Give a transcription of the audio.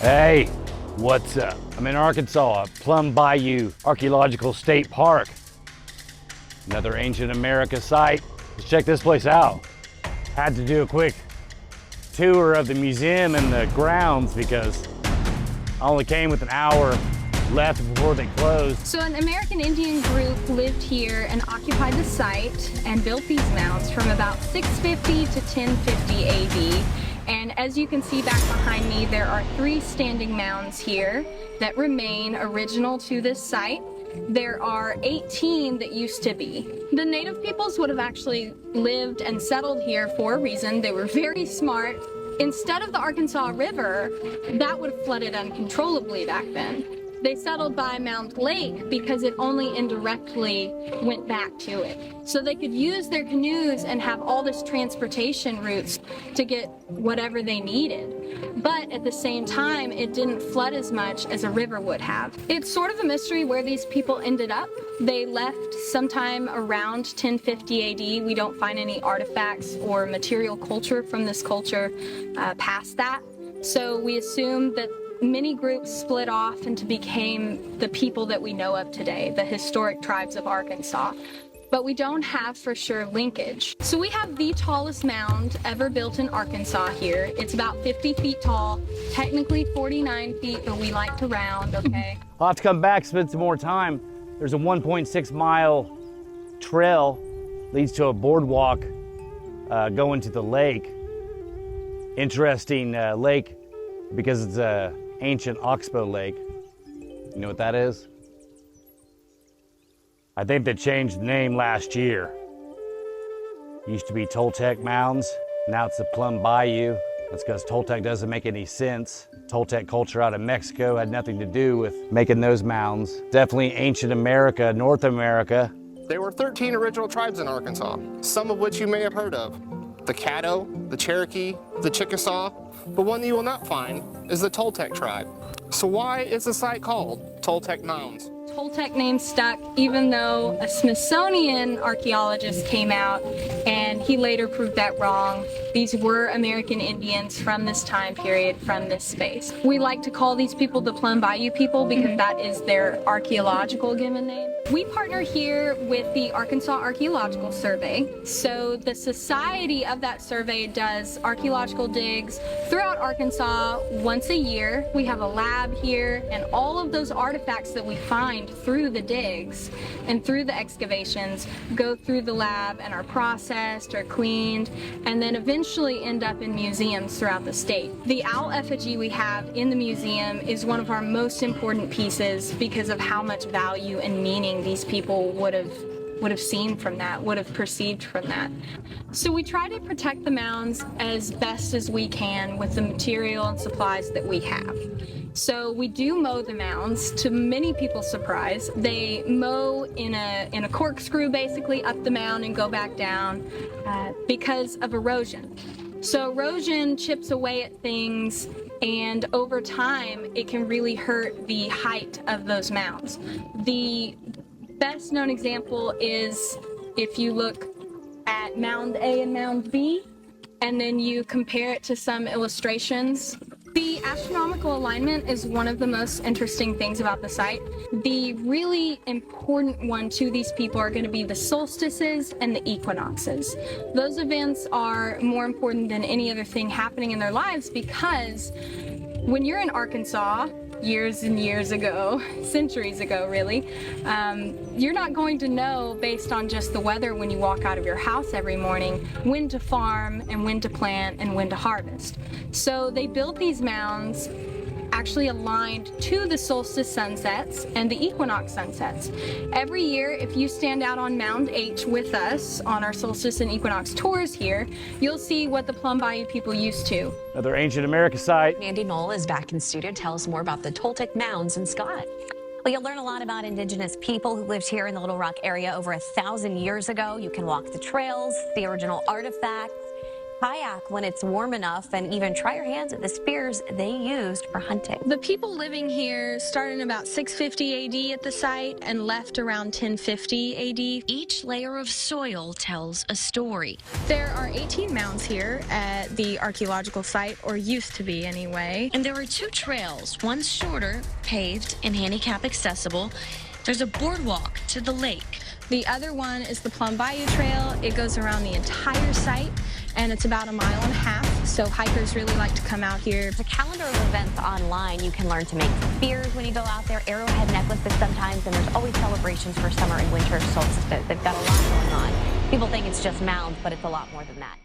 Hey, what's up? I'm in Arkansas at Plum Bayou Archaeological State Park. Another ancient America site. Let's check this place out. Had to do a quick tour of the museum and the grounds because I only came with an hour left before they closed. So an American Indian group lived here and occupied the site and built these mounds from about 650 to 1050 AD. And as you can see back behind me, there are 3 standing mounds here that remain original to this site. There are 18 that used to be. The native peoples would have actually lived and settled here for a reason. They were very smart. Instead of the Arkansas River, that would have flooded uncontrollably back then. They settled by Mound Lake because it only indirectly went back to it. So they could use their canoes and have all this transportation routes to get whatever they needed. But at the same time, it didn't flood as much as a river would have. It's sort of a mystery where these people ended up. They left sometime around 1050 AD. We don't find any artifacts or material culture from this culture past that. So we assume that many groups split off and became the people that we know of today, the historic tribes of Arkansas. But we don't have for sure linkage. So we have the tallest mound ever built in Arkansas here. It's about 50 feet tall, technically 49 feet, but we like to round, okay? I'll have to come back, spend some more time. There's a 1.6 mile trail, leads to a boardwalk going to the lake. Interesting lake because it's a ancient oxbow lake. You know what that is? I think they changed the name last year. Used to be Toltec Mounds, now it's the Plum Bayou. That's because Toltec doesn't make any sense. Toltec culture out of Mexico had nothing to do with making those mounds. Definitely ancient America, North America. There were 13 original tribes in Arkansas, some of which you may have heard of. The Caddo, the Cherokee, the Chickasaw. But one you will not find is the Toltec tribe. So why is the site called Toltec Mounds? Toltec name stuck even though a Smithsonian archaeologist came out and he later proved that wrong. These were American Indians from this time period, from this space. We like to call these people the Plum Bayou people because that is their archaeological given name. We partner here with the Arkansas Archeological Survey. So the society of that survey does archaeological digs throughout Arkansas once a year. We have a lab here, and all of those artifacts that we find through the digs and through the excavations go through the lab and are processed or cleaned and then eventually end up in museums throughout the state. The owl effigy we have in the museum is one of our most important pieces because of how much value and meaning these people would have seen from that, would have perceived from that. So we try to protect the mounds as best as we can with the material and supplies that we have. So we do mow the mounds, to many people's surprise. They mow in a corkscrew basically up the mound and go back down because of erosion. So erosion chips away at things, and over time it can really hurt the height of those mounds. The best known example is if you look at Mound A and Mound B, and then you compare it to some illustrations. The astronomical alignment is one of the most interesting things about the site. The really important one to these people are going to be the solstices and the equinoxes. Those events are more important than any other thing happening in their lives because when you're in Arkansas, years and years ago, centuries ago really, you're not going to know based on just the weather when you walk out of your house every morning when to farm and when to plant and when to harvest. So they built these mounds actually aligned to the solstice sunsets and the equinox sunsets. Every year, if you stand out on Mound H with us on our solstice and equinox tours here, you'll see what the Plum Bayou people used to. Another ancient America site. Andy Knoll is back in studio to tell us more about the Toltec Mounds in Scott. Well, you'll learn a lot about indigenous people who lived here in the Little Rock area over 1,000 years ago. You can walk the trails, the original artifacts, kayak when it's warm enough, and even try your hands at the spears they used for hunting. The people living here started in about 650 AD at the site and left around 1050 AD. Each layer of soil tells a story. There are 18 mounds here at the archaeological site, or used to be anyway. And there are two trails, one shorter, paved and handicap accessible. There's a boardwalk to the lake. The other one is the Plum Bayou Trail. It goes around the entire site, and it's about 1.5 miles, so hikers really like to come out here. There's a calendar of events online. You can learn to make spears when you go out there, arrowhead necklaces sometimes, and there's always celebrations for summer and winter solstice. They've got a lot going on. People think it's just mounds, but it's a lot more than that.